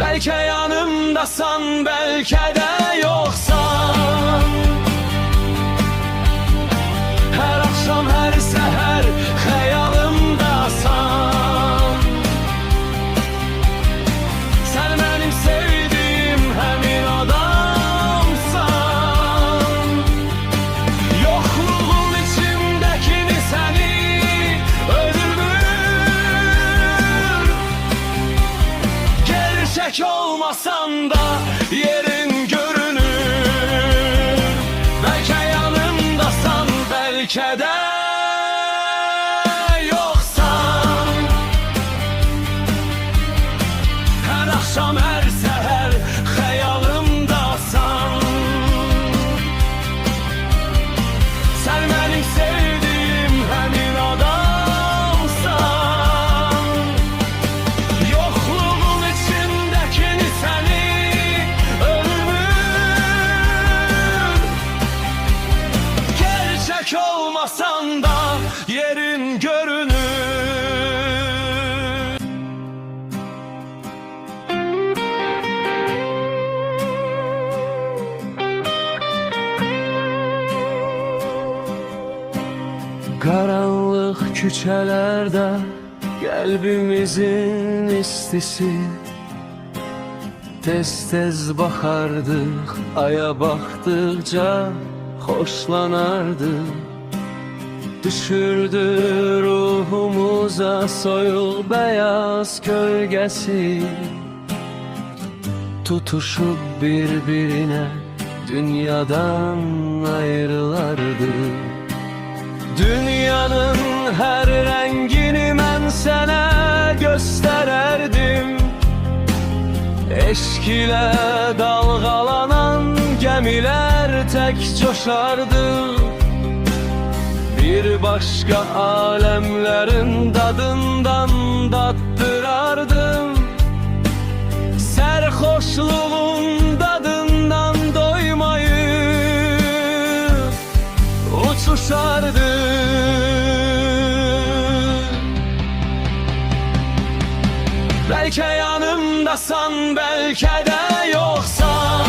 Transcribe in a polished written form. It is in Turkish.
Belki yanımdasan, belki de yoksan. Her akşam, her seher hayalımdasan. Sen benim sevdiğim həmin adamsan. Yokluğun içimdekini seni öldürür. Gerçek olmasan da yerin görünür. Belki yanımdasan, belki de yoksan. Her akşam, her seher hayalımdasan. Sen benim sevdiğim həmin adamsan. Yokluğun içindekini seni öldürür. Gerçek olmasan da yerin görünür. Karanlık küçelerde kalbimizin istisi. Tez tez bakardık, aya baktıkça hoşlanardık. Düşürdü ruhumuza soyul beyaz gölgesi. Tutuşup birbirine dünyadan ayrılardı. Dünyanın her rengini ben sana göstererdim. Eşk ile dalgalanan gemiler tek coşardı. Bir başka alemlerin tadından tattırardım. Serhoşluğun tadından doymayıp uçuşardı. Belki yanımdasan, belki de yoksan.